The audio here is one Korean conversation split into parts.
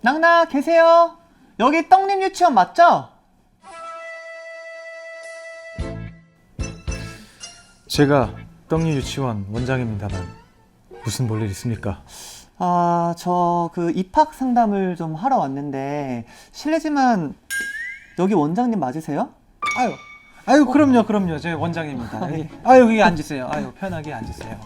낙낙 계세요? 여기 떡잎 유치원 맞죠? 제가 떡잎 유치원 원장입니다만 무슨 볼일 있습니까? 아, 저 그 입학 상담을 좀 하러 왔는데 실례지만 여기 원장님 맞으세요? 아유 그럼요 제 원장입니다. 네. 여기 앉으세요. 편하게 앉으세요.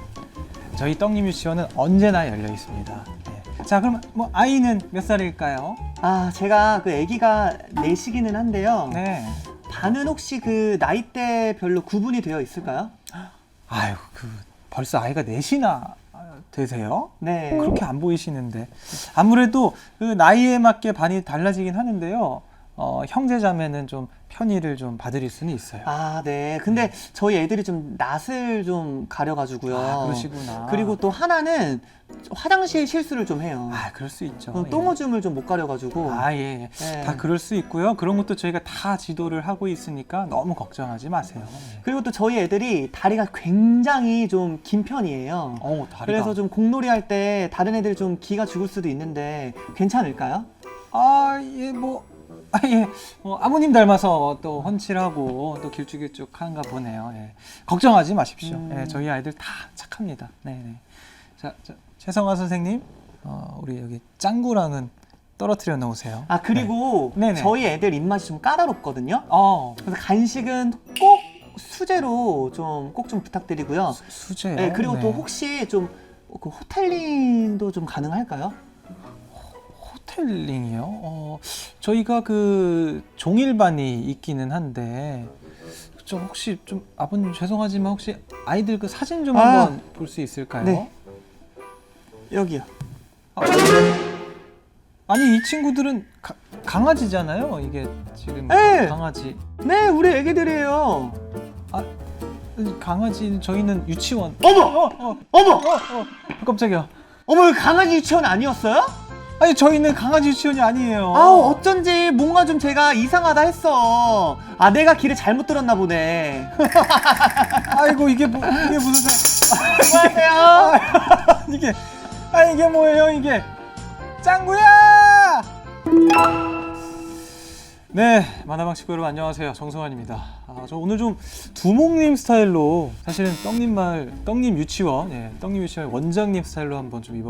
저희 떡잎 유치원은 언제나 열려 있습니다. 네. 자, 그럼 뭐 아이는 몇 살일까요? 아, 제가 그 아기가 넷이기는 한데요. 네. 반은 혹시 그 나이대별로 구분이 되어 있을까요? 벌써 아이가 넷이나 되세요? 네. 그렇게 안 보이시는데 아무래도 그 나이에 맞게 반이 달라지긴 하는데요. 형제 자매는 좀 편의를 좀 봐드릴 수는 있어요. 아, 네. 근데 저희 애들이 좀 낯을 좀 가려가지고요. 그러시구나. 그리고 또 하나는 화장실 실수를 좀 해요. 그럴 수 있죠. 똥오줌을 좀 못 가려가지고. 예. 네. 다 그럴 수 있고요. 그런 것도 저희가 다 지도를 하고 있으니까 너무 걱정하지 마세요. 그리고 또 저희 애들이 다리가 굉장히 좀 긴 편이에요. 다리가. 그래서 좀 공놀이 할 때 다른 애들 좀 기가 죽을 수도 있는데 괜찮을까요? 아버님 닮아서 또 훤칠하고 또 길쭉길쭉한가 보네요. 예. 걱정하지 마십시오. 예, 저희 아이들 다 착합니다. 네네. 자, 최성화 선생님, 우리 여기 짱구랑은 떨어뜨려 놓으세요. 아, 그리고 네. 네네. 저희 애들 입맛이 좀 까다롭거든요. 그래서 간식은 꼭 수제로 좀 꼭 좀 부탁드리고요. 수제요? 네, 그리고 또 혹시 좀 그 호텔링도 좀 가능할까요? 호텔링이요? 저희가 그 종일반이 있기는 한데 좀 혹시 좀 아버님 죄송하지만 혹시 아이들 그 사진 좀 한번 볼 수 있을까요? 네. 여기요. 아니 이 친구들은 강아지잖아요. 이게 지금 네. 강아지. 네, 우리 애기들이에요. 강아지 저희는 유치원. 어머! 깜짝이야. 어머, 이거 강아지 유치원 아니었어요? 아니 저희는 강아지 유치원이 아니에요. 어쩐지 뭔가 좀 제가 이상하다 했어. 내가 길을 잘못 들었나 보네. 아이고 이게 무슨 안녕하세요. 이게 뭐예요 이게? 짱구야! 네, 만화방 식구 여러분 안녕하세요. 정성환입니다. 저 오늘 좀 두목님 스타일로 사실은 떡잎 유치원, 떡잎 유치원 원장님 스타일로 한번 좀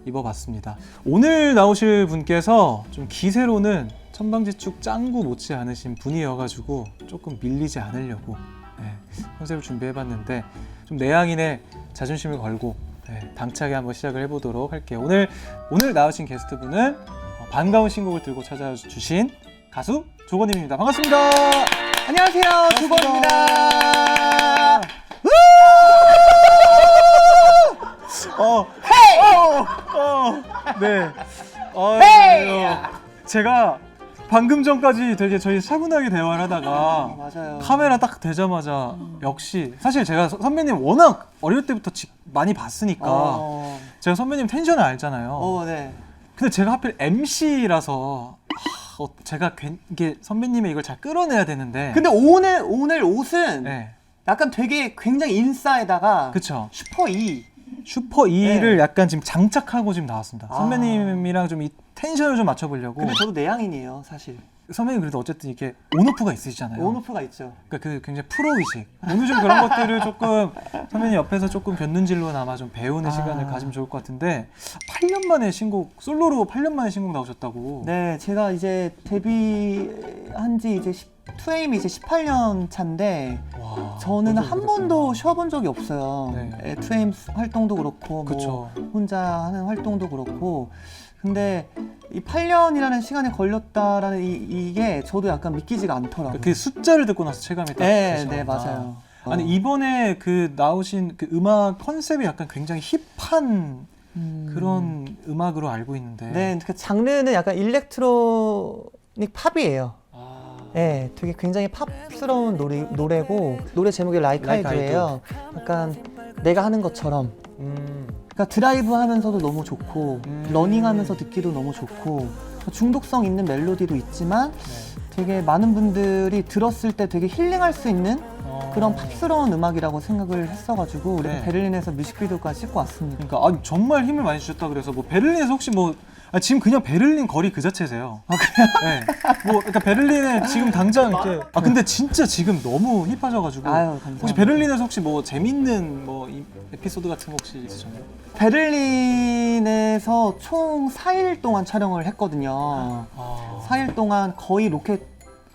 입어봤습니다. 오늘 나오실 분께서 좀 기세로는 천방지축 짱구 못지 않으신 분이어가지고 조금 밀리지 않으려고 컨셉을 준비해봤는데 좀 내향인의 자존심을 걸고 당차게 한번 시작을 해보도록 할게요. 오늘 나오신 게스트분은 반가운 신곡을 들고 찾아주신 가수 조건님입니다. 반갑습니다. 안녕하세요, 조건입니다. 네. 헤이! 제가 방금 전까지 되게 저희 차분하게 대화를 하다가 맞아요. 카메라 딱 되자마자 역시 사실 제가 선배님 워낙 어릴 때부터 많이 봤으니까 제가 선배님 텐션을 알잖아요. 네. 근데 제가 하필 MC라서 제가 이게 선배님의 이걸 잘 끌어내야 되는데. 근데 오늘 옷은 네. 약간 되게 굉장히 인싸에다가 그쵸. 슈퍼 E. 슈퍼 E를 네. 약간 지금 장착하고 지금 나왔습니다. 선배님이랑 좀 이 텐션을 좀 맞춰보려고. 근데 저도 내향인이에요, 사실. 선배님 그래도 어쨌든 이렇게 온오프가 있으시잖아요. 온오프가 있죠. 그러니까 그 굉장히 프로의식. 오늘 좀 그런 것들을 조금 선배님 옆에서 조금 곁눈질로나마 좀 배우는 시간을 가지면 좋을 것 같은데 8년 만에 솔로로 8년 만에 신곡 나오셨다고. 네, 제가 이제 데뷔한 지 이제 2AM 이제 18년 차인데 와, 저는 벌써 한 그랬구나. 번도 쉬어본 적이 없어요. 네. 2AM 활동도 그렇고 그쵸. 뭐 혼자 하는 활동도 그렇고 근데 이 8년이라는 시간이 걸렸다라는 이게 저도 약간 믿기지가 않더라고요. 그 숫자를 듣고 나서 체감이 딱 네, 되시구나. 네, 맞아요. 아니 이번에 그 나오신 그 음악 컨셉이 약간 굉장히 힙한 그런 음악으로 알고 있는데. 네, 그 장르는 약간 일렉트로닉 팝이에요. 네, 되게 굉장히 팝스러운 노래고 노래 제목이 Like I Do예요. 약간 내가 하는 것처럼. 그러니까 드라이브 하면서도 너무 좋고 러닝 하면서 듣기도 너무 좋고 중독성 있는 멜로디도 있지만 되게 많은 분들이 들었을 때 되게 힐링할 수 있는 그런 팝스러운 음악이라고 생각을 했어가지고 네. 베를린에서 뮤직비디오까지 찍고 왔습니다. 그러니까 정말 힘을 많이 주셨다 그래서 뭐 베를린에서 혹시 뭐 아, 지금 그냥 베를린 거리 그 자체세요. 아 그래요? 네. 뭐 그러니까 베를린에 지금 당장 이렇게 근데 진짜 지금 너무 힙하셔가지고 아유 감사합니다. 혹시 베를린에서 혹시 뭐 재밌는 뭐 에피소드 같은 거 혹시 있으셨나요? 베를린에서 총 4일 동안 촬영을 했거든요. 4일 동안 거의 로켓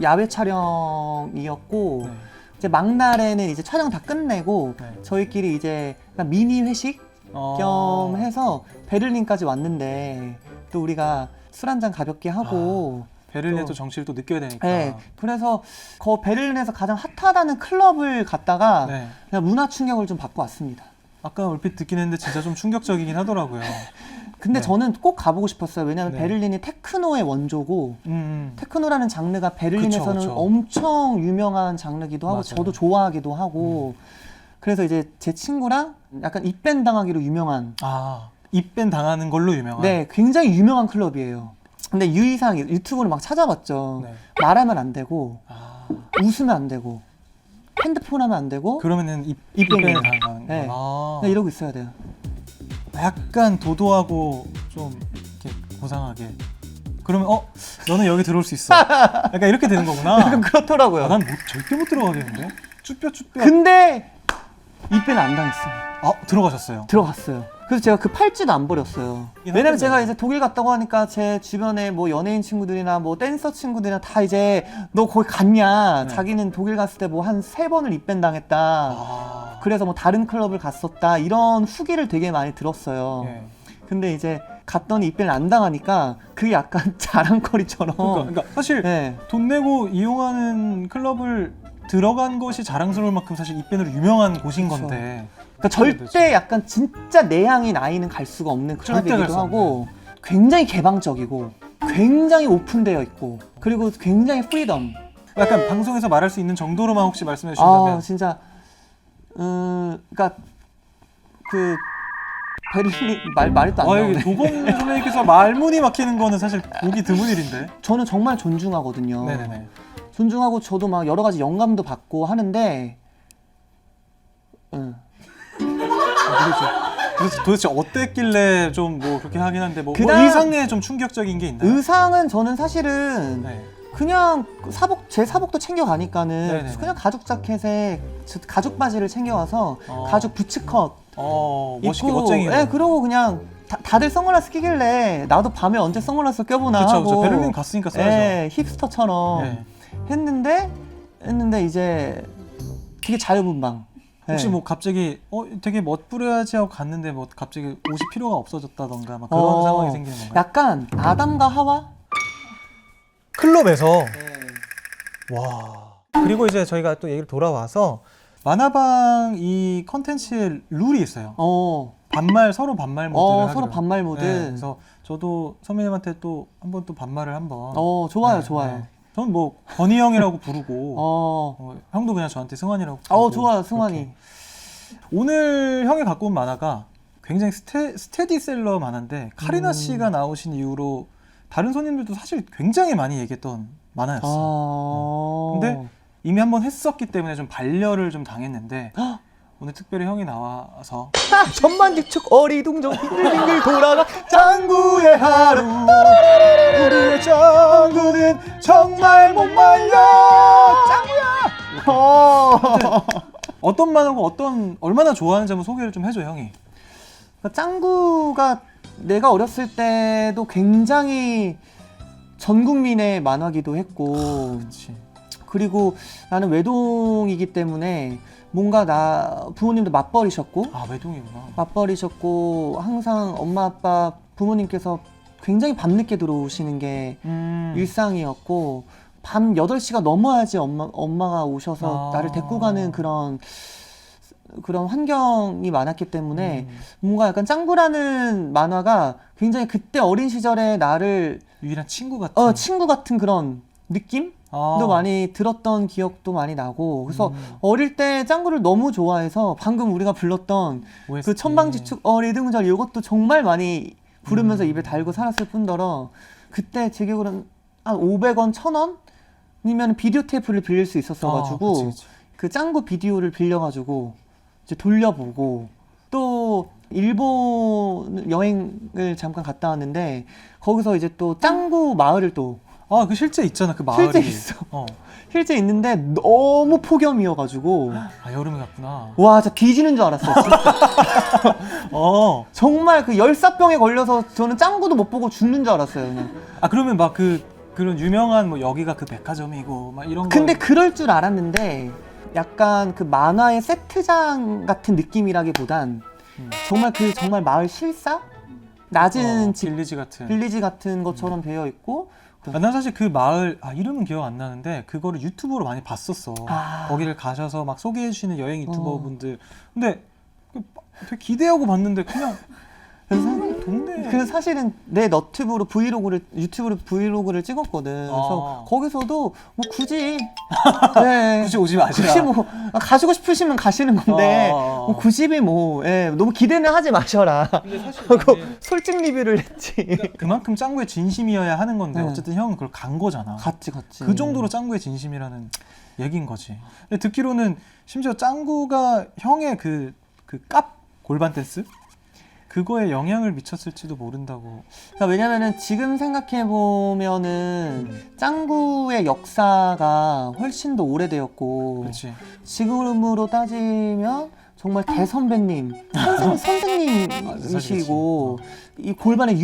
야외 촬영이었고 네. 이제 막날에는 이제 촬영 다 끝내고 네. 저희끼리 이제 약간 미니 회식 겸 해서 베를린까지 왔는데 또 우리가 술 한잔 가볍게 하고 베를린에 또 또- 정치를 또 느껴야 되니까. 네, 그래서 그 베를린에서 가장 핫하다는 클럽을 갔다가 네. 그냥 문화 충격을 좀 받고 왔습니다. 아까 얼핏 듣긴 했는데 진짜 좀 충격적이긴 하더라고요. 근데 네. 저는 꼭 가보고 싶었어요. 왜냐면 네. 베를린이 테크노의 원조고 음. 테크노라는 장르가 베를린에서는 그쵸, 그쵸. 엄청 유명한 장르기도 하고 맞아요. 저도 좋아하기도 하고 그래서 이제 제 친구랑 약간 입밴 당하기로 유명한 입밴 당하는 걸로 유명한. 네 굉장히 유명한 클럽이에요. 근데 유의사항 유튜브를 막 찾아봤죠. 네. 말하면 안 되고 아, 웃으면 안 되고 핸드폰 하면 안 되고 그러면은 입밴이에요. 입밴을 당하는 네. 거. 그냥 이러고 있어야 돼요. 약간 도도하고 좀 이렇게 고상하게. 그러면 너는 여기 들어올 수 있어. 약간 이렇게 되는 거구나. 약간 그렇더라고요. 난 절대 못 들어가겠는데. 쭈뼛쭈뼛. 근데 입밴 안 당했어요. 들어가셨어요. 들어갔어요. 그래서 제가 그 팔찌도 안 버렸어요. 왜냐면 제가 이제 독일 갔다고 하니까 제 주변에 뭐 연예인 친구들이나 뭐 댄서 친구들이나 다 이제 너 거기 갔냐? 네. 자기는 독일 갔을 때 뭐 한 3번을 입밴 당했다. 그래서 뭐 다른 클럽을 갔었다. 이런 후기를 되게 많이 들었어요. 예. 근데 이제 갔더니 입밴을 안 당하니까 그게 약간 자랑거리처럼. 그러니까 사실 네. 돈 내고 이용하는 클럽을 들어간 것이 자랑스러울 만큼 사실 입밴으로 유명한 곳인 그쵸. 건데. 그러니까 절대 약간 진짜 내향인 아이는 갈 수가 없는 절대 갈 클럽이기도 수 하고 굉장히 개방적이고 굉장히 오픈되어 있고 그리고 굉장히 프리덤. 약간 방송에서 말할 수 있는 정도로만 혹시 말씀해 주신다면. 진짜 그러니까 그 베를린 말이 또 안 여기 나오네. 도범 선생님께서 말문이 막히는 거는 사실 보기 드문 일인데. 저는 정말 존중하거든요. 네네네. 존중하고 저도 막 여러 가지 영감도 받고 하는데 도대체 어땠길래 좀 뭐 그렇게 하긴 한데 뭐 그다음- 의상에 좀 충격적인 게 있나요? 의상은 저는 사실은 네. 그냥 제 사복도 챙겨가니까는 네네네. 그냥 가죽 자켓에 가죽 바지를 챙겨와서 가죽 부츠컷 멋있게 입고, 멋쟁이로. 예, 그러고 그냥 다들 선글라스 끼길래 나도 밤에 언제 선글라스 껴보나 그쵸, 하고 베를린 갔으니까 써야죠. 예, 힙스터처럼 네. 했는데 이제 되게 자유분방. 혹시 예. 뭐 갑자기 되게 멋부려야지 하고 갔는데 뭐 갑자기 옷이 필요가 없어졌다던가 막 그런 상황이 생기는 건가요? 약간 아담과 하와? 클럽에서 와. 그리고 이제 저희가 또 얘기를 돌아와서 만화방 이 컨텐츠의 룰이 있어요. 서로 반말 모드를 하기로. 서로 반말 모드. 네, 그래서 저도 선배님한테 또 한번 또 반말을 한번. 좋아요, 네, 좋아요. 네. 저는 뭐 건희 형이라고 부르고 형도 그냥 저한테 승환이라고 부르고. 좋아요, 승환이. 그렇게. 오늘 형이 갖고 온 만화가 굉장히 스테디셀러 만화인데 카리나 씨가 나오신 이후로 다른 손님들도 사실 굉장히 많이 얘기했던 만화였어요. 근데 이미 한번 했었기 때문에 좀 반려를 좀 당했는데 오늘 특별히 형이 나와서 천만지축 어리둥절 빙글빙글 돌아가 짱구의 하루 우리의 짱구는 정말 못 말려 짱구야. 어떤 만화고 얼마나 좋아하는지 한번 소개를 좀 해줘 형이. 짱구가 내가 어렸을 때도 굉장히 전 국민의 만화기도 했고 그렇지. 그리고 나는 외동이기 때문에 뭔가 부모님도 맞벌이셨고 외동이구나. 맞벌이셨고 항상 엄마 아빠 부모님께서 굉장히 밤늦게 들어오시는 게 일상이었고 밤 8시가 넘어야지 엄마가 오셔서 나를 데리고 가는 그런 환경이 많았기 때문에 뭔가 약간 짱구라는 만화가 굉장히 그때 어린 시절에 나를 유일한 친구 같은. 친구 같은 그런 느낌도 많이 들었던 기억도 많이 나고 그래서 어릴 때 짱구를 너무 좋아해서 방금 우리가 불렀던 OST. 그 천방지축 어리둥절 이것도 정말 많이 부르면서 입에 달고 살았을 뿐더러 그때 제 기억으로는 한 500원, 1000원이면 비디오 테이프를 빌릴 수 있었어가지고 그치. 그 짱구 비디오를 빌려가지고 이제 돌려보고 또 일본 여행을 잠깐 갔다 왔는데 거기서 이제 또 짱구 마을을 또 아, 그 실제 있잖아, 그 마을이. 실제 있어. 어. 실제 있는데 너무 폭염이어가지고 아, 여름에 갔구나. 와 진짜 뒤지는 줄 알았어요. 진짜. 어. 정말 그 열사병에 걸려서 저는 짱구도 못 보고 죽는 줄 알았어요. 그냥. 아, 그러면 막 그런 유명한 뭐 여기가 그 백화점이고 막 이런 거. 근데 그럴 줄 알았는데 약간 그 만화의 세트장 같은 느낌이라기보단 정말 그 정말 마을 실사? 낮은 집 빌리지 같은. 것처럼 되어 있고 아, 난 사실 그 마을 이름은 기억 안 나는데 그거를 유튜브로 많이 봤었어. 거기를 가셔서 막 소개해 주시는 여행 유튜버 분들. 근데 되게 기대하고 봤는데 그냥 동네. 그래서 사실은 내 유튜브로 브이로그를 찍었거든. 그래서 거기서도 뭐 굳이 네. 굳이 오지 마시라. 굳이 뭐 가시고 싶으시면 가시는 건데 뭐 굳이 뭐 너무 기대는 하지 마셔라. 근데 사실 하고 솔직 리뷰를 했지. 그러니까 그만큼 짱구의 진심이어야 하는 건데 네. 어쨌든 형은 그걸 간 거잖아. 갔지. 그 정도로 짱구의 진심이라는 얘기인 거지. 근데 듣기로는 심지어 짱구가 형의 그 깝 골반 댄스 그거에 영향을 미쳤을지도 모른다고. 그러니까 왜냐면은 지금 생각해 보면은 짱구의 역사가 훨씬 더 오래되었고, 그렇지. 지금으로 따지면 정말 대선배님, 선생님이시고 이 골반의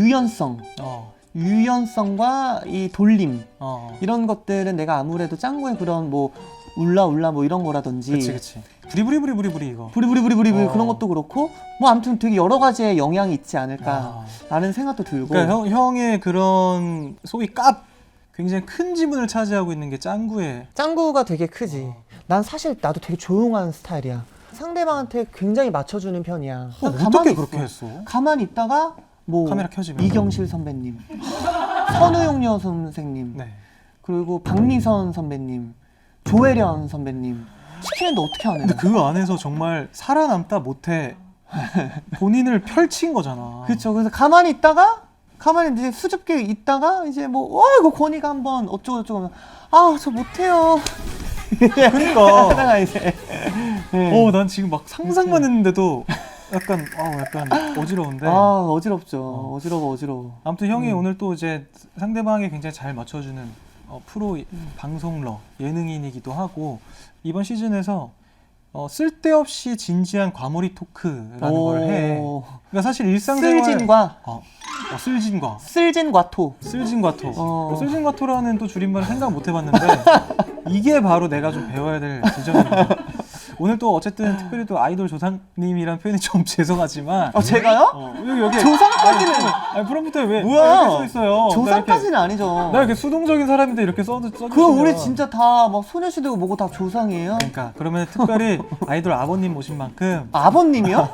유연성과 이 돌림 이런 것들은 내가 아무래도 짱구의 그런 뭐 울라 뭐 이런 거라든지 그치 부리부리 이거 부리부리 그런 것도 그렇고 뭐 아무튼 되게 여러 가지의 영향이 있지 않을까라는 생각도 들고. 그러니까 형의 그런 소위 깝 굉장히 큰 지분을 차지하고 있는 게 짱구가 되게 크지. 난 사실 나도 되게 조용한 스타일이야. 상대방한테 굉장히 맞춰주는 편이야. 어떻게 그렇게 했어? 가만히 있다가 뭐 카메라 켜지면 이경실 선배님, 선우용녀 선생님, 네. 그리고 박미선 선배님, 조혜련 선배님 시키는데 어떻게 안 해? 근데 그 안에서 정말 살아남다 못해 본인을 펼친 거잖아. 그렇죠. 그래서 가만히 이제 수줍게 있다가 이제 뭐 이거 권희가 한번 어쩌고 저 못해요. 그러니까 하다가 이제 난 지금 막 상상만 했는데도 약간 어지러운데. 어지럽죠. 어지러워. 아무튼 형이 오늘 또 이제 상대방이 굉장히 잘 맞춰주는 프로 방송러 예능인이기도 하고 이번 시즌에서 쓸데없이 진지한 과몰입 토크라는 걸 해. 그러니까 사실 일상생활 쓸진과토. 쓸진과토라는 또 줄임말을 생각 못 해봤는데 이게 바로 내가 좀 배워야 될 지점입니다. 오늘 또 어쨌든 특별히 또 아이돌 조상님이란 표현이 좀 죄송하지만 제가요? 여기 조상까지는 프롬프트에 왜 뭐야? 이렇게 써 있어요? 조상까지는 아니죠. 나 이렇게 수동적인 사람인데 이렇게 써주시면 그거 우리 진짜 다 막 소녀시대고 뭐고 다 조상이에요? 그러니까 그러면 특별히 아이돌 아버님 모신 만큼 아버님이요?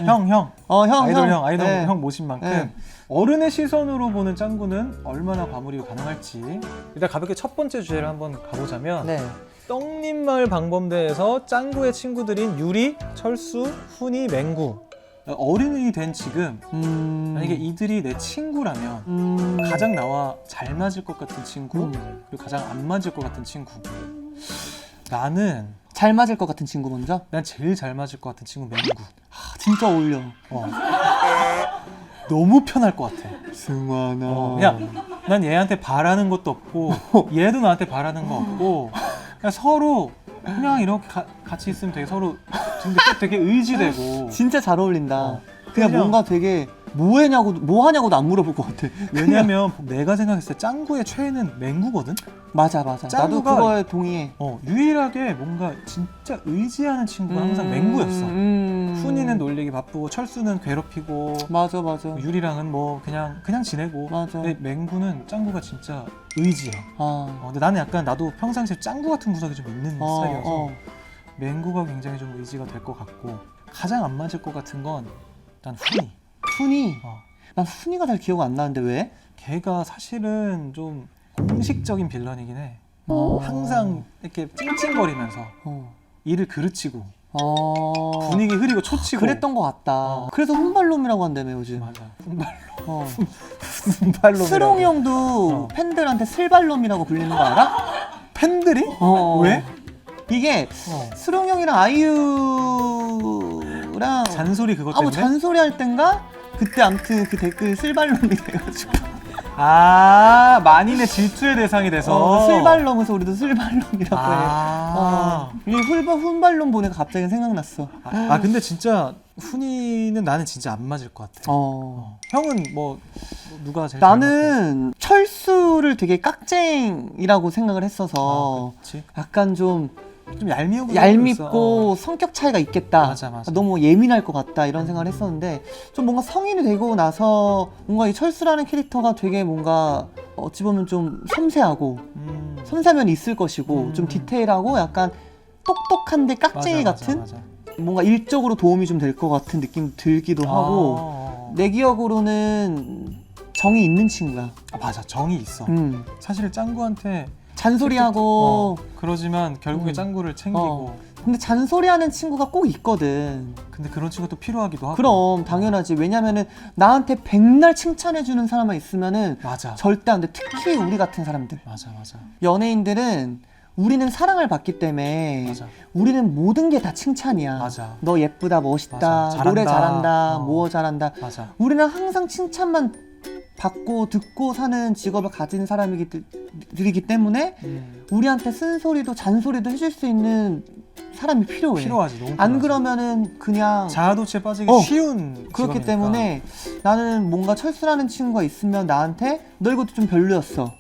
형 아이돌 형 모신 만큼 네. 어른의 시선으로 보는 짱구는 얼마나 과몰입이 가능할지 일단 가볍게 첫 번째 주제를 한번 가보자면 네. 떡잎마을 방범대에서 짱구의 친구들인 유리, 철수, 훈이, 맹구 어른이 된 지금 만약에 이들이 내 친구라면 가장 나와 잘 맞을 것 같은 친구 그리고 가장 안 맞을 것 같은 친구. 나는 잘 맞을 것 같은 친구 먼저? 난 제일 잘 맞을 것 같은 친구 맹구. 진짜 어울려. 너무 편할 것 같아. 승환아. 난 얘한테 바라는 것도 없고 얘도 나한테 바라는 거 없고 그냥 서로 그냥 이렇게 같이 있으면 되게 서로 되게 의지되고 진짜 잘 어울린다. 그냥 뭔가 되게 뭐 하냐고도 안 물어볼 것 같아. 왜냐면 내가 생각했을 때 짱구의 최애는 맹구거든? 맞아. 나도 그거에 동의해. 유일하게 뭔가 진짜 의지하는 친구가 항상 맹구였어. 훈이는 놀리기 바쁘고 철수는 괴롭히고 맞아. 유리랑은 뭐 그냥 지내고. 맞아. 근데 맹구는 짱구가 진짜 의지해. 근데 나는 약간 나도 평상시에 짱구 같은 구석이 좀 있는 스타일이어서 맹구가 굉장히 좀 의지가 될 것 같고 가장 안 맞을 것 같은 건 난 훈이. 난 훈이가 잘 기억 안 나는데 왜? 걔가 사실은 좀 공식적인 빌런이긴 해. 항상 이렇게 찡찡거리면서 일을 그르치고 분위기 흐리고 초치고 그랬던 것 같다. 그래서 훈발놈이라고 한다며 요즘. 맞아. 훈발놈. 스롱이 형도 팬들한테 슬발놈이라고 불리는 거 알아? 팬들이? 왜? 이게 스롱이 형이랑 아이유랑 친구랑 잔소리 그것 때문에? 잔소리 할 땐가? 그때 아무튼 그 댓글 슬발롬이 돼가지고 만인의 질투의 대상이 돼서 슬발롬에서 우리도 슬발롬이라고 아. 해. 이 훈발롬 보니까 갑자기 생각났어. 근데 진짜 훈이는 나는 진짜 안 맞을 것 같아. 형은 뭐 누가 제일 나는 철수를 되게 깍쟁이라고 생각을 했어서 약간 좀 얄밉고 성격 차이가 있겠다. 맞아. 너무 예민할 것 같다 이런 생각을 했었는데 좀 뭔가 성인이 되고 나서 뭔가 이 철수라는 캐릭터가 되게 뭔가 어찌 보면 좀 섬세하고 섬세한 면이 있을 것이고 좀 디테일하고 약간 똑똑한데 깍쟁이 같은 뭔가 일적으로 도움이 좀 될 것 같은 느낌 들기도 하고 내 기억으로는 정이 있는 친구야. 맞아, 정이 있어. 사실 짱구한테 잔소리하고 그러지만 결국에 짱구를 챙기고 근데 잔소리하는 친구가 꼭 있거든. 근데 그런 친구가 또 필요하기도 하고. 그럼 당연하지. 왜냐면은 나한테 백날 칭찬해주는 사람만 있으면은 맞아. 절대 안 돼. 특히 우리 같은 사람들. 맞아. 연예인들은 우리는 사랑을 받기 때문에 맞아. 우리는 모든 게 다 칭찬이야. 맞아. 너 예쁘다, 멋있다, 맞아. 노래 잘한다. 잘한다, 뭐 잘한다. 맞아. 우리는 항상 칭찬만 받고 듣고 사는 직업을 가진 사람이기 때문에 우리한테 쓴소리도 잔소리도 해줄 수 있는 사람이 필요해. 필요하지. 너무 안 필요하지. 그러면은 그냥 자아도취에 빠지기 쉬운 그렇기 직업이니까. 때문에 나는 뭔가 철수라는 친구가 있으면 나한테 너 이것도 좀 별로였어.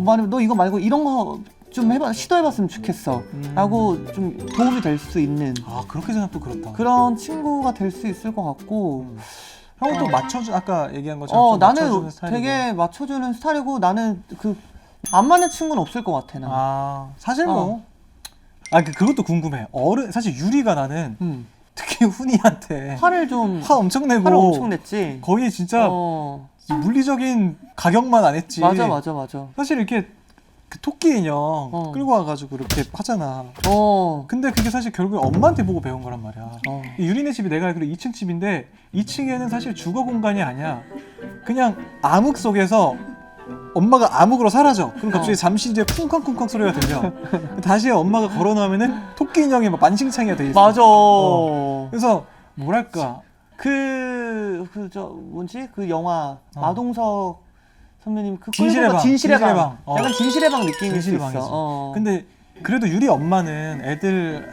아니면 너 이거 말고 이런 거 좀 시도해봤으면 좋겠어. 라고 좀 도움이 될 수 있는 그렇게 생각도 그렇다. 그런 친구가 될 수 있을 것 같고 형은 또 아까 얘기한 것처럼 나는 맞춰주는 스타일이고. 되게 맞춰주는 스타일이고 나는 안 맞는 친구는 없을 것 같아. 난. 사실 뭐 그것도 궁금해. 사실 유리가 나는 특히 훈이한테 화 엄청 내고 화를 엄청 냈지. 거의 진짜 물리적인 가격만 안 했지. 맞아. 사실 이렇게 그 토끼 인형 끌고 와가지고 이렇게 하잖아. 근데 그게 사실 결국에 엄마한테 보고 배운 거란 말이야. 이 유리네 집이 내가 알기로 2층 집인데 2층에는 사실 주거 공간이 아니야. 그냥 암흑 속에서 엄마가 암흑으로 사라져. 그럼 갑자기 잠시 뒤에 쿵쾅쿵쾅 소리가 들려. 다시 엄마가 걸어놓으면은 토끼 인형이 막 만신창이가 돼 있어. 맞아. 그래서 뭐랄까 그 영화 마동석 선배님 진실의 방. 약간 진실의 방 느낌이 진실의 있어. 근데 그래도 유리 엄마는 애들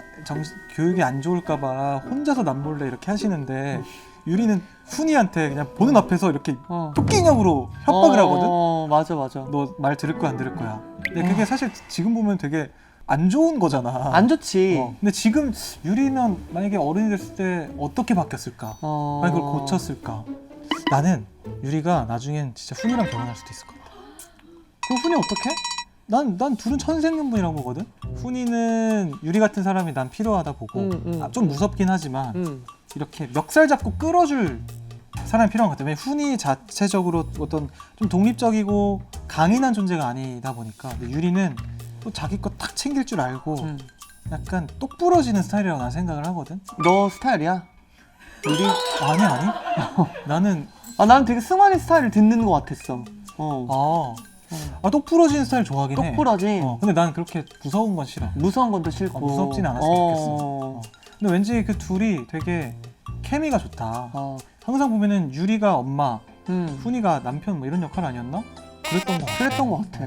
교육이 안 좋을까봐 혼자서 남몰래 이렇게 하시는데 유리는 훈이한테 그냥 보는 앞에서 이렇게 토끼 인형으로 협박을 하거든. 맞아. 너 말 들을 거야 안 들을 거야. 근데 그게 사실 지금 보면 되게 안 좋은 거잖아. 안 좋지. 근데 지금 유리는 만약에 어른이 됐을 때 어떻게 바뀌었을까? 만약 그걸 고쳤을까? 나는 유리가 나중엔 진짜 훈이랑 결혼할 수도 있을 것 같아. 그 훈이 어떡해? 난 둘은 천생연분이라고 보거든. 훈이는 유리 같은 사람이 난 필요하다 보고 좀 무섭긴 하지만 이렇게 멱살 잡고 끌어줄 사람이 필요한 것 같아. 왜냐면 훈이 자체적으로 어떤 좀 독립적이고 강인한 존재가 아니다 보니까 유리는 또 자기 거 딱 챙길 줄 알고 약간 똑 부러지는 스타일이라고 난 생각을 하거든. 너 스타일이야? 유리? 아니 나는 나는 되게 승환이 스타일을 듣는 것 같았어. 똑 부러지는 스타일 좋아하긴 해. 똑 부러지. 근데 난 그렇게 무서운 건 싫어. 무서운 건 더 싫고. 무섭진 않았으면 좋겠어. 근데 왠지 그 둘이 되게 케미가 좋다. 항상 보면은 유리가 엄마, 훈이가 남편 뭐 이런 역할 아니었나? 그랬던 것 같아.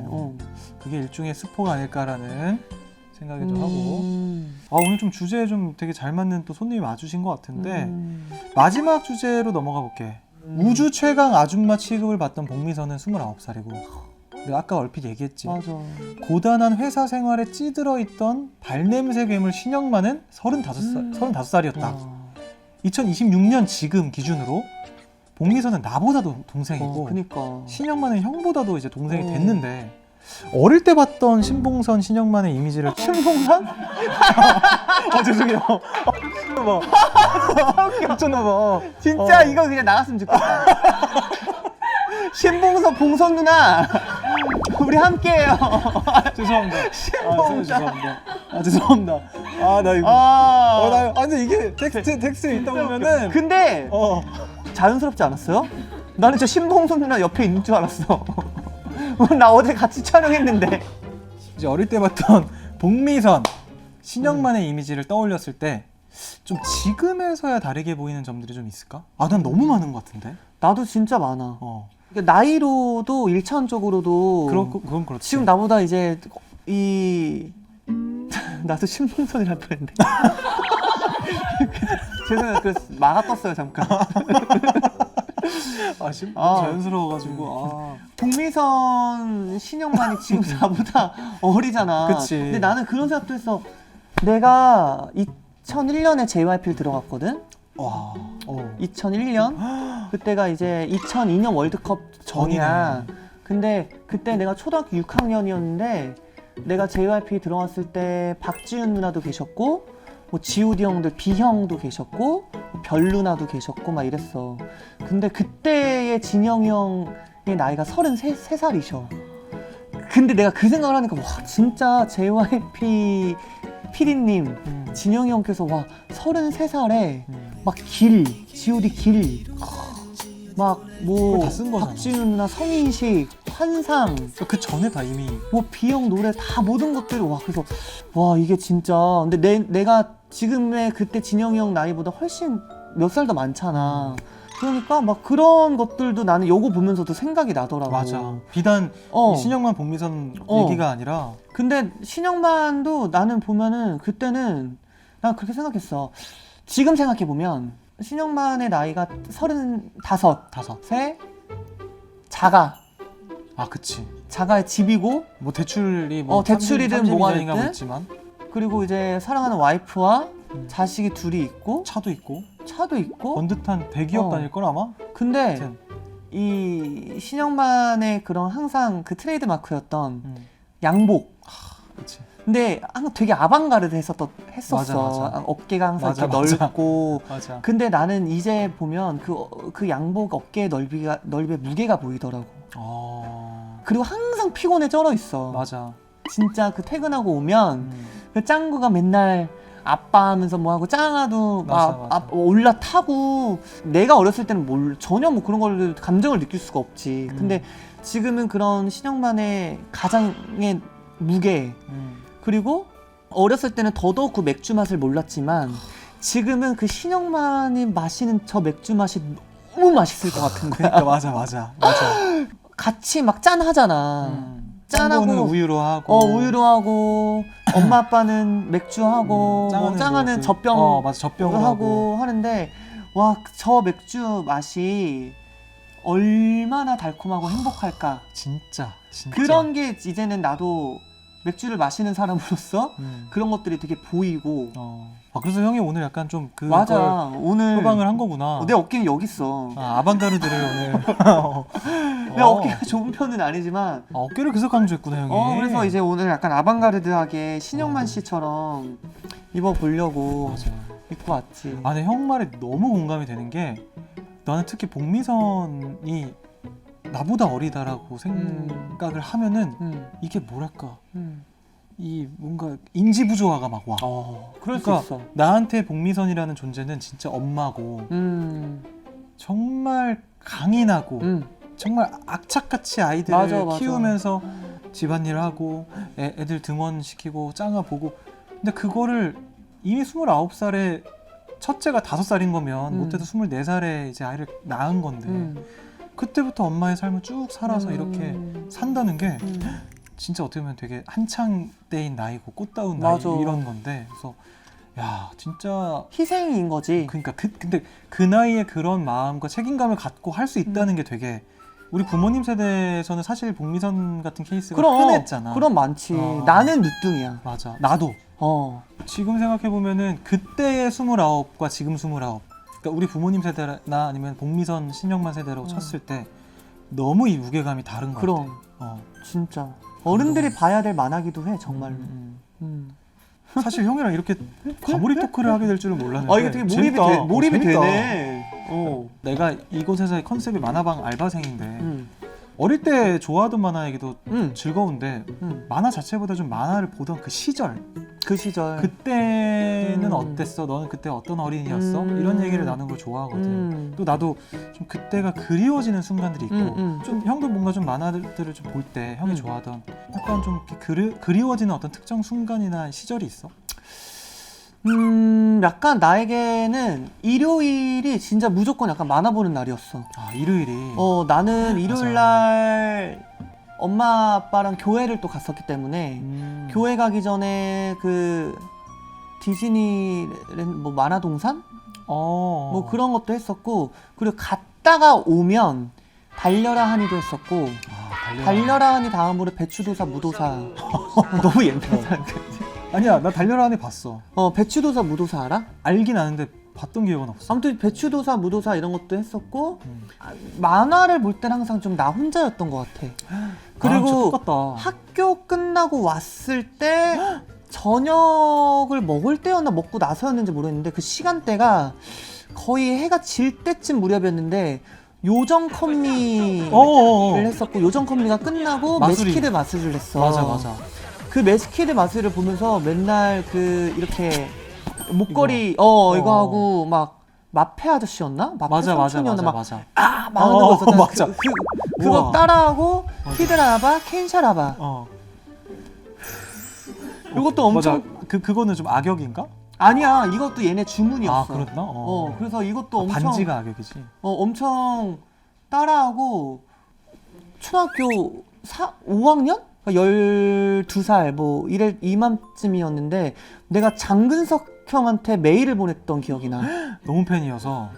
그게 일종의 스포가 아닐까라는 생각이 좀 하고. 오늘 좀 주제에 좀 되게 잘 맞는 또 손님이 와주신 것 같은데 마지막 주제로 넘어가 볼게. 우주 최강 아줌마 취급을 받던 복미선은 29살이고 내가 아까 얼핏 얘기했지. 맞아. 고단한 회사 생활에 찌들어 있던 발냄새 괴물 신영만은 35살이었다. 2026년 지금 기준으로 복미선은 나보다도 동생이고 그니까. 신영만은 형보다도 이제 동생이 됐는데 어릴 때 봤던 신봉선, 신영만의 이미지를 신봉선? 죄송해요. 미쳤나봐. 진짜 이거 그냥 나갔으면 좋겠다. 신봉선, 봉선 누나 우리 함께해요. 죄송합니다. 신봉선. 죄송합니다. 나 이거. 근데 이게 텍스트에 있다 보면은. 근데 자연스럽지 않았어요? 나는 저 신봉선 누나 옆에 있는 줄 알았어. 나 어제 같이 촬영했는데. 이제 어릴 때 봤던 복미선, 신영만의 이미지를 떠올렸을 때 좀 지금에서야 다르게 보이는 점들이 좀 있을까? 아, 난 너무 많은 것 같은데. 나도 진짜 많아. 어. 그러니까 나이로도 일차원적으로도 그건 그렇지. 지금 나보다 이제 나도 신봉선이라 그랬는데 죄송해요. 그래서 마가 떴어요 잠깐. 자연스러워가지고. 복미선 신영만이 지금 나보다 어리잖아. 그치. 근데 나는 그런 생각도 했어. 내가 2001년에 JYP를 들어갔거든. 와. 2001년 그때가 이제 2002년 월드컵 전이야. 근데 그때 내가 초등학교 6학년이었는데 내가 JYP 들어갔을 때 박지윤 누나도 계셨고 뭐 G.O.D 형들 B형도 계셨고 별 누나도 계셨고 막 이랬어. 근데 그때의 진영이 형의 나이가 33살이셔. 근데 내가 그 생각을 하니까 와 진짜 JYP PD님 진영이 형께서 와 33살에 막 G.O.D 길 막 뭐 다 쓴 거잖아. 박지윤 누나 성인식 환상 그 전에 다 이미. 뭐 B형 노래 다 모든 것들이 와 그래서 와 이게 진짜 근데 내가 지금의 그때 진영이 형 나이보다 훨씬 몇 살 더 많잖아. 그러니까 막 그런 것들도 나는 요거 보면서도 생각이 나더라고. 맞아. 비단 이 신영만 복미선 얘기가 아니라. 근데 신영만도 나는 보면은 그때는 난 그렇게 생각했어. 지금 생각해 보면 신영만의 나이가 35세 자가. 아, 그치. 자가의 집이고 뭐 대출이 뭐 대출이든 뭐가 30년인가 됐든 있지만 그리고 이제 사랑하는 와이프와 자식이 둘이 있고 차도 있고 차도 있고 번듯한 대기업 다닐 걸 아마. 근데 하여튼. 이 신영만의 그런 항상 그 트레이드 마크였던 양복. 그치. 근데 항상 되게 아방가르드 했었어. 맞아. 어깨가 항상 맞아, 이렇게 맞아. 넓고. 맞아. 근데 나는 이제 보면 그 양복 어깨의 넓이의 무게가 보이더라고. 그리고 항상 피곤에 쩔어 있어. 맞아. 진짜 그 퇴근하고 오면 그 짱구가 맨날 아빠 하면서 뭐 하고 짱아도 막 올라타고 내가 어렸을 때는 전혀 뭐 그런 걸 감정을 느낄 수가 없지. 근데 지금은 그런 신영만의 가장의 무게 그리고 어렸을 때는 더더욱 그 맥주 맛을 몰랐지만 지금은 그 신영만이 마시는 저 맥주 맛이 너무 맛있을 것 같은 거야. 그러니까 맞아. 같이 막 짠하잖아. 짠하고 우유로 하고 우유로 하고 엄마 아빠는 맥주하고 뭐 짱아는 젖병 맞아. 젖병을 하고 하는데 와 저 맥주 맛이 얼마나 달콤하고 행복할까. 진짜. 그런 게 이제는 나도 맥주를 마시는 사람으로서 그런 것들이 되게 보이고. 그래서 형이 오늘 약간 좀 맞아. 오늘 소방을 한 거구나. 내 어깨는 여기 있어. 아방가르드를 오늘. 내 어깨가 좁은 편은 아니지만 어깨를 계속 강조했구나 형이. 그래서 이제 오늘 약간 아방가르드하게 신영만 씨처럼 입어보려고 입고 왔지. 근데 형 말에 너무 공감이 되는 게 나는 특히 복미선이 나보다 어리다라고 생각을 하면은 이게 뭐랄까 이 뭔가 인지 부조화가 막 와. 그럴 그러니까 수 있어. 나한테 복미선이라는 존재는 진짜 엄마고 정말 강인하고 정말 악착같이 아이들을 맞아. 키우면서 집안일 하고 애들 등원시키고 짱아 보고 근데 그거를 이미 29살에 첫째가 5살인 거면 못해도 24살에 이제 아이를 낳은 건데 그때부터 엄마의 삶을 쭉 살아서 이렇게 산다는 게 진짜 어떻게 보면 되게 한창 때인 나이고 꽃다운 나이 이런 건데 그래서 야 진짜 희생인 거지. 그러니까 근데 그 나이에 그런 마음과 책임감을 갖고 할 수 있다는 게 되게 우리 부모님 세대에서는 사실 복미선 같은 케이스가 흔했잖아. 그럼 많지. 나는 늦둥이야. 맞아. 나도. 지금 생각해 보면은 그때의 29과 지금 29. 그러니까 우리 부모님 세대나 아니면 복미선 신영만 세대라고 쳤을 때 너무 이 무게감이 다른 것 같아. 진짜. 어른들이 봐야 될 만화기도 해 정말로. 사실 형이랑 이렇게 과몰입 토크를 하게 될 줄은 몰랐는데 이게 되게 몰입이 되네. 내가 이곳에서의 컨셉이 만화방 알바생인데 어릴 때 좋아하던 만화 얘기도 즐거운데 만화 자체보다 좀 만화를 보던 그 시절 그때는 어땠어? 너는 그때 어떤 어린이였어? 이런 얘기를 나누는 걸 좋아하거든. 또 나도 좀 그때가 그리워지는 순간들이 있고 좀 형도 뭔가 좀 만화들을 좀 볼 때 형이 좋아하던 약간 좀 이렇게 그리워지는 어떤 특정 순간이나 시절이 있어? 약간 나에게는 일요일이 진짜 무조건 약간 만화 보는 날이었어. 아, 일요일이. 나는 일요일 날 엄마 아빠랑 교회를 또 갔었기 때문에 교회 가기 전에 그 디즈니 뭐 만화동산? 뭐 그런 것도 했었고, 그리고 갔다가 오면 달려라 하니도 했었고, 달려라 하니 다음으로 배추도사 무도사. 너무 옛날 사람 같지? 아니야, 나 달려라 하니 봤어. 배추도사 무도사 알아? 알긴 아는데 봤던 기억은 없어. 아무튼 배추도사 무도사 이런 것도 했었고, 만화를 볼 때는 항상 좀 나 혼자였던 것 같아. 그리고 똑같다. 학교 끝나고 왔을 때 저녁을 먹을 때였나 먹고 나서였는지 모르겠는데, 그 시간대가 거의 해가 질 때쯤 무렵이었는데 요정 컴리를 했었고, 요정 컴리가 끝나고 마술이. 매스키드 마술을 했어. 맞아. 그 매스키드 마술을 보면서 맨날 그 이렇게 목걸이 이거 하고 막 마페 아저씨였나? 마페 삼촌이었나? 막 맞아. 막 하는 거 있었잖아. 맞아. 그거 우와. 따라하고 맞아. 히드라바, 켄샤라바 이것도 엄청. 맞아. 그거는 좀 악역인가? 아니야, 이것도 얘네 주문이었어. 아, 그렇나? 그래서 이것도 엄청 반지가 악역이지. 엄청 따라하고 초등학교 5학년? 12살 뭐 이맘쯤이었는데 내가 장근석 형한테 메일을 보냈던 기억이 나. 너무 팬이어서.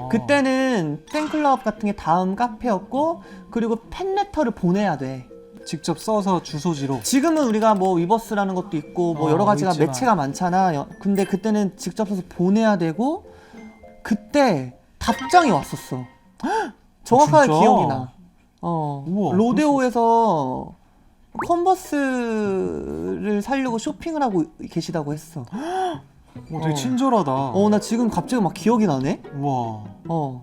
그때는 팬클럽 같은 게 다음 카페였고, 그리고 팬레터를 보내야 돼. 직접 써서 주소지로. 지금은 우리가 뭐 위버스라는 것도 있고 뭐 여러 가지가 있지만. 매체가 많잖아. 근데 그때는 직접 써서 보내야 되고, 그때 답장이 왔었어. 정확하게 진짜? 기억이 나. 우와, 로데오에서 컨버스를 사려고 쇼핑을 하고 계시다고 했어. 되게 친절하다. 나 지금 갑자기 막 기억이 나네. 우와.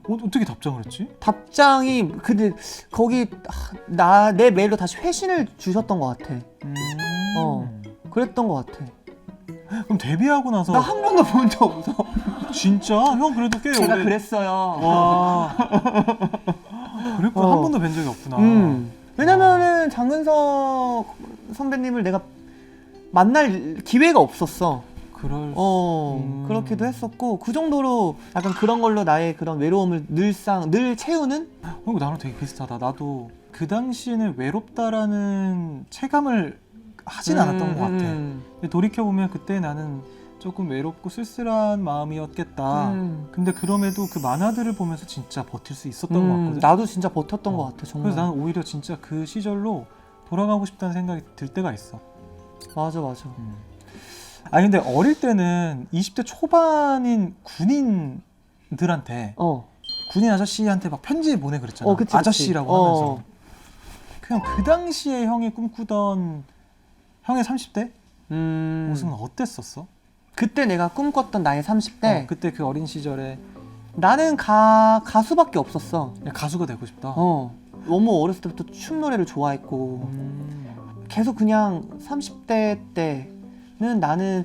어떻게 답장을 했지? 답장이 근데 거기 내 메일로 다시 회신을 주셨던 것 같아. 그랬던 것 같아. 그럼 데뷔하고 나서 나 한 번도 본 적 없어. 진짜? 형 그래도 꽤 제가 오래. 그랬어요. 와. 그랬구나. 한 번도 뵌 적이 없구나. 왜냐면은 장근석 선배님을 내가 만날 기회가 없었어. 그렇기도 했었고, 그 정도로 약간 그런 걸로 나의 그런 외로움을 늘 채우는? 그리고 나랑 되게 비슷하다. 나도 그 당시에는 외롭다라는 체감을 하진 않았던 것 같아. 근데 돌이켜보면 그때 나는 조금 외롭고 쓸쓸한 마음이었겠다. 근데 그럼에도 그 만화들을 보면서 진짜 버틸 수 있었던 것 같거든. 나도 진짜 버텼던 것 같아, 정말. 그래서 나는 오히려 진짜 그 시절로 돌아가고 싶다는 생각이 들 때가 있어. 맞아. 아니 근데 어릴 때는 20대 초반인 군인들한테 군인 아저씨한테 막 편지 보내 그랬잖아. 그치. 아저씨라고 하면서. 그냥 그 당시에 형이 꿈꾸던 형의 30대 모습은 어땠었어? 그때 내가 꿈꿨던 나의 30대. 그때 그 어린 시절에 나는 가수밖에 없었어. 그냥 가수가 되고 싶다. 너무 어렸을 때부터 춤 노래를 좋아했고, 계속 그냥 30대 때는 나는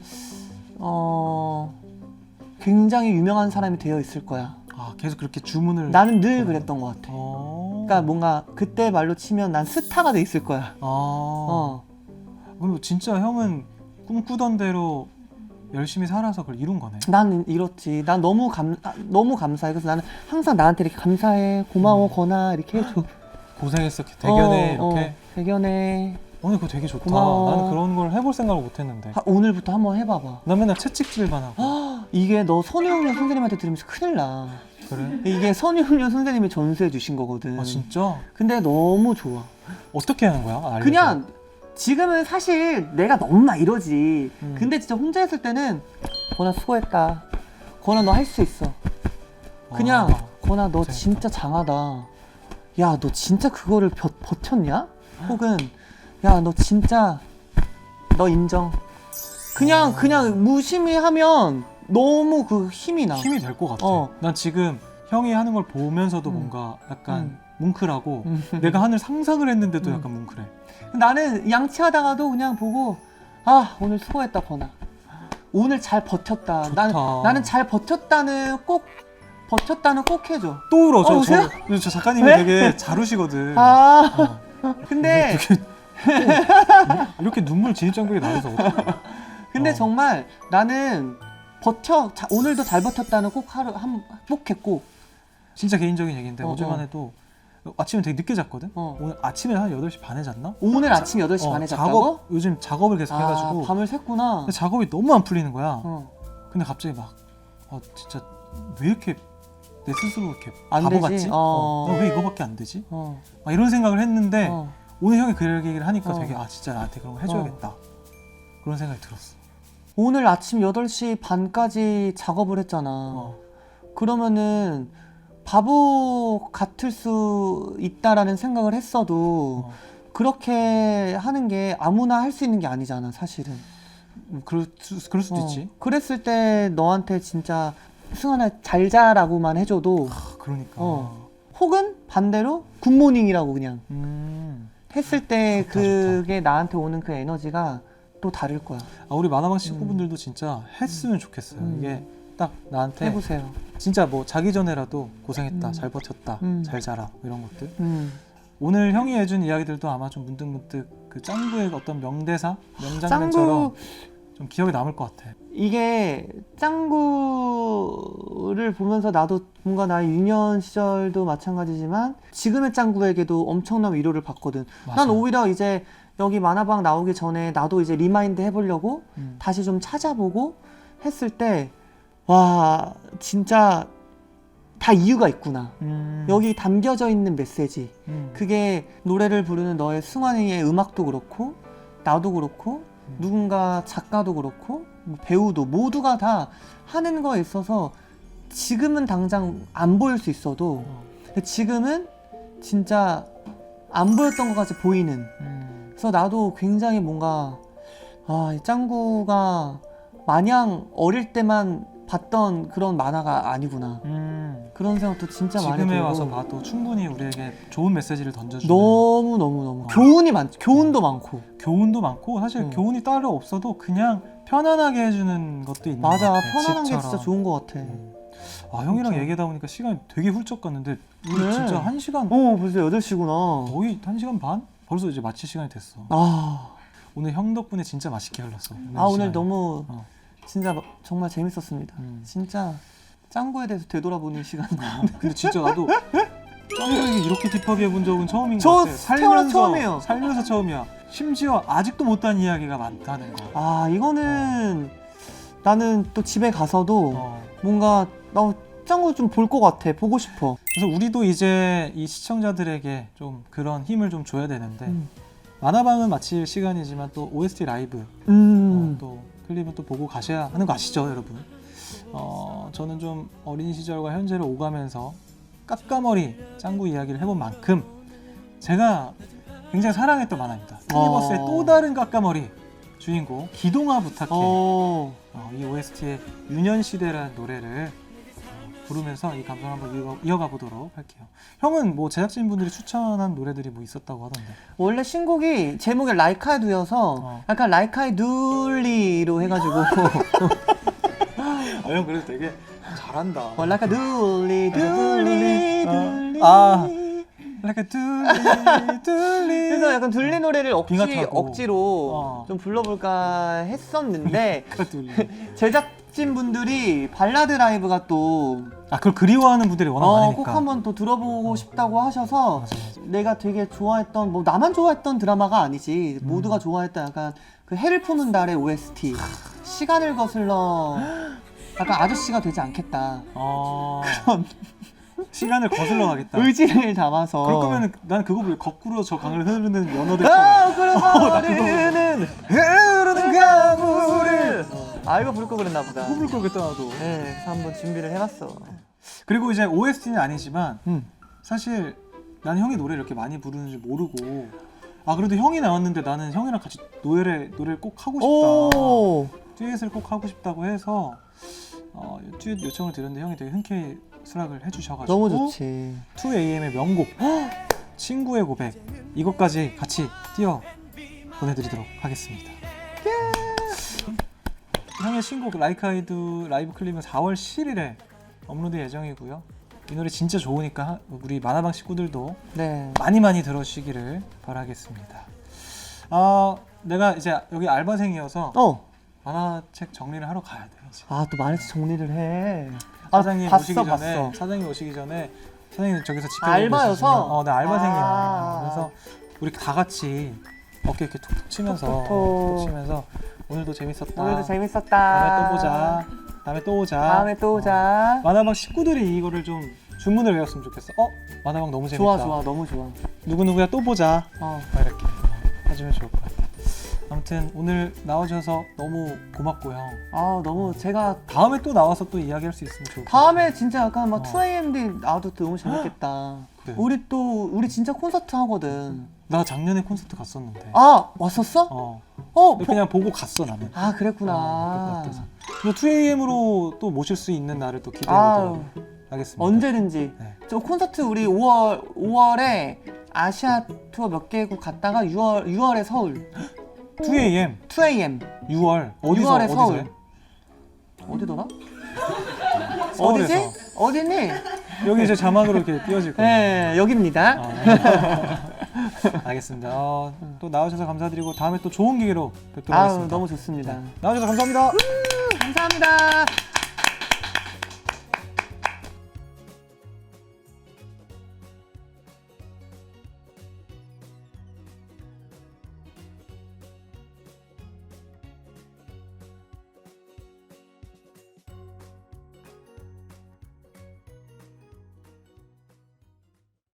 굉장히 유명한 사람이 되어 있을 거야. 계속 그렇게 주문을. 나는 늘 그랬던 것 같아. 그러니까 뭔가 그때 말로 치면 난 스타가 돼 있을 거야. 그럼 진짜 형은 꿈꾸던 대로 열심히 살아서 그걸 이룬 거네. 난 이렇지. 난 너무 감사해. 그래서 나는 항상 나한테 이렇게 감사해, 고마워, 건아 이렇게 해줘. 고생했어. 대견해 이렇게. 대견해. 오늘 그거 되게 좋다. 고마워. 나는 그런 걸 해볼 생각을 못했는데. 오늘부터 한번 해봐봐. 나 맨날 채찍질만 하고. 이게 너 선우용련 선생님한테 들으면서 큰일 나. 그래? 이게 선우용련 선생님이 전수해 주신 거거든. 진짜? 근데 너무 좋아. 어떻게 하는 거야? 알려줘. 그냥 지금은 사실 내가 너무 막 이러지. 근데 진짜 혼자 했을 때는 건아 수고했다. 건아 너 할 수 있어. 그냥 건아 너 진짜 장하다. 야 너 진짜 그거를 버텼냐? 혹은 야 너 진짜 너 인정. 그냥 무심히 하면 너무 그 힘이 나. 힘이 될 것 같아. 난 지금 형이 하는 걸 보면서도 뭔가 약간 뭉클하고 내가 하늘 상상을 했는데도 약간 뭉클해. 나는 양치하다가도 그냥 보고 오늘 수고했다 건아. 오늘 잘 버텼다. 나는 잘 버텼다는 꼭 해줘. 또 울어. 우세요? 저 작가님이 왜? 되게 잘 우시거든. 근데 이렇게 눈물 진입장벽이 나와서 어떡해. 근데 정말 나는 버텨. 오늘도 잘 버텼다는 꼭 행복했고. 진짜 개인적인 얘기인데 어, 어제만 해도 아침에 되게 늦게 잤거든. 오늘 아침에 한 8시 반에 잤나? 오늘 아침 8시 반에 잤다고? 작업, 요즘 작업을 계속 해가지고 밤을 샜구나. 근데 작업이 너무 안 풀리는 거야. 어. 근데 갑자기 막 진짜 왜 이렇게 내 스스로 이렇게 안 바보 되지? 같지? 어. 왜 이거밖에 안 되지? 어. 막 이런 생각을 했는데 어. 오늘 형이 그 얘기를 하니까 어. 되게 진짜 나한테 그런 거 해줘야겠다 그런 생각이 들었어. 오늘 아침 8시 반까지 작업을 했잖아. 그러면은 바보 같을 수 있다라는 생각을 했어도 그렇게 하는 게 아무나 할 수 있는 게 아니잖아, 사실은. 그럴 수도 있지. 그랬을 때 너한테 진짜 승환아 잘 자라고만 해줘도 그러니까. 혹은 반대로 굿모닝이라고 그냥 했을 때 좋다, 그게 나한테 오는 그 에너지가 또 다를 거야. 우리 만화방 식구분들도 진짜 했으면 좋겠어요. 이게 딱 나한테 해보세요. 진짜 뭐 자기 전에라도 고생했다, 잘 버텼다, 음. 잘 자라 이런 것들. 음. 오늘 형이 해준 이야기들도 아마 좀 문득문득 그 짱구의 어떤 명대사, 명장면처럼 좀 기억에 남을 것 같아. 이게 짱구를 보면서 나도 뭔가 나의 유년 시절도 마찬가지지만 지금의 짱구에게도 엄청난 위로를 받거든. 맞아. 난 오히려 이제 여기 만화방 나오기 전에 나도 이제 리마인드 해보려고 다시 좀 찾아보고 했을 때 와 진짜 다 이유가 있구나. 여기 담겨져 있는 메시지 그게 노래를 부르는 너의 승환이의 음악도 그렇고 나도 그렇고 누군가 작가도 그렇고 뭐 배우도 모두가 다 하는 거에 있어서 지금은 당장 안 보일 수 있어도 지금은 진짜 안 보였던 것 같이 보이는. 그래서 나도 굉장히 뭔가 이 짱구가 마냥 어릴 때만 봤던 그런 만화가 아니구나 그런 생각도 진짜 많이 들고 지금에 와서 봐도 충분히 우리에게 좋은 메시지를 던져주는 너무 교훈이 많죠. 교훈도 많고 교훈도 많고 사실 교훈이 따로 없어도 그냥 편안하게 해주는 것도 있는 맞아. 것 같아. 편안한 게 집처럼. 진짜 좋은 것 같아. 형이랑 진짜. 얘기하다 보니까 시간이 되게 훌쩍 갔는데 우리 그래. 진짜 1시간 벌써 8시구나. 거의 1시간 반? 벌써 이제 마칠 시간이 됐어. 오늘 형 덕분에 진짜 맛있게 흘렀어. 오늘 시간이. 너무 진짜 정말 재밌었습니다. 진짜 짱구에 대해서 되돌아보는 시간. 근데 진짜 나도 짱구에게 이렇게 딥하게 해본 적은 처음인 저 것 같아. 태어나서 처음이에요. 살면서 처음이야. 심지어 아직도 못한 이야기가 많다는 거. 이거는 나는 또 집에 가서도 뭔가 나 짱구 좀 볼 것 같아. 보고 싶어. 그래서 우리도 이제 이 시청자들에게 좀 그런 힘을 좀 줘야 되는데 만화방은 마칠 시간이지만 또 OST 라이브 또 클립은 또 보고 가셔야 하는 거 아시죠, 여러분? 저는 좀 어린 시절과 현재를 오가면서 깎아머리 짱구 이야기를 해본 만큼 제가 굉장히 사랑했던 만화입니다. 유니버스의 또 다른 깎아머리 주인공 기동아 부탁해. 이 OST의 유년시대라는 노래를 부르면서 이 감성 한번 이어가 보도록 할게요. 형은 뭐 제작진분들이 추천한 노래들이 뭐 있었다고 하던데. 원래 신곡이 제목이 Like I Do여서 약간 Like I Do리로 해가지고 형 그래도 되게 잘한다. Like I Do리 Like a 둘리. 그래서 약간 둘리 노래를 빙하 타고. 억지로 좀 불러볼까 했었는데 둘리. 제작진 분들이 발라드 라이브가 또 그걸 그리워하는 분들이 워낙 많으니까. 꼭 한번 또 들어보고 싶다고 하셔서 내가 되게 좋아했던 뭐 나만 좋아했던 드라마가 아니지 모두가 좋아했던 약간 그 해를 푸는 달의 OST 시간을 거슬러 약간 아저씨가 되지 않겠다 그런 시간을 거슬러 가겠다. 의지를 담아서 그럴 거면 난 그거 왜 거꾸로 저 강을 흐르는 연어들처럼 흐르는 강물을 이거 부를 거 그랬나 보다. 뽑을 거겠다 나도. 네, 그래서 한번 준비를 해봤어. 그리고 이제 OST는 아니지만 사실 난 형이 노래를 이렇게 많이 부르는지 모르고 그래도 형이 나왔는데 나는 형이랑 같이 노래를 꼭 하고 싶다. 듀엣을 꼭 하고 싶다고 해서 듀엣 요청을 드렸는데 형이 되게 흔쾌히 수락을 해주셔가지고 너무 좋지. 2AM의 명곡 친구의 고백 이것까지 같이 띄워 보내드리도록 하겠습니다. 형의 신곡 Like I Do 라이브 클립은 4월 10일에 업로드 예정이고요. 이 노래 진짜 좋으니까 우리 만화방 식구들도 많이 들어주시기를 바라겠습니다. 내가 이제 여기 알바생이어서 만화책 정리를 하러 가야 돼요. 해야지. 아, 또 말해서 정리를 해. 사장님 봤어, 오시기 전에 봤어. 사장님 오시기 전에 사장님 저기서 지켜보고 알바여서? 계시지만, 네 알바생이야. 아. 그래서 우리 다 같이 어깨 이렇게 툭툭 치면서 톡톡톡. 치면서 오늘도 재밌었다. 오늘도 재밌었다. 다음에 또 보자. 다음에 또 오자. 다음에 또 오자. 만화방 식구들이 이거를 좀 주문을 외웠으면 좋겠어. 만화방 너무 재밌다. 좋아, 좋아. 너무 좋아. 누구누구야 또 보자. 어. 이렇게 해주면 좋을 것 같아. 아무튼 오늘 나와주셔서 너무 고맙고요. 아, 너무 제가 다음에 또 나와서 또 이야기할 수 있으면 좋을 것 같아요. 다음에 진짜 약간 막 어. 2AMD 나와도 너무 재밌겠다. 그래. 우리 진짜 콘서트 하거든. 나 작년에 콘서트 갔었는데. 아, 왔었어? 어. 어, 그냥 보고 갔어 나는. 아, 그랬구나. 또 2AM으로 또 모실 수 있는 날을 또 기대해 아유, 보도록 하겠습니다. 언제든지. 네. 저 콘서트 우리 5월에 아시아 투어 몇 개국 갔다가 6월에 서울 2AM 2AM 6월 어디서 6월에 서울. 어디서요? 어디더라? 서울에서. 어디지? 어디니? 여기 이제 자막으로 이렇게 띄워질 거예요. 네, 여기입니다. 알겠습니다. 또 나와주셔서 감사드리고 다음에 또 좋은 기회로 뵙도록 아유, 하겠습니다. 너무 좋습니다. 나와주셔서 감사합니다. 감사합니다.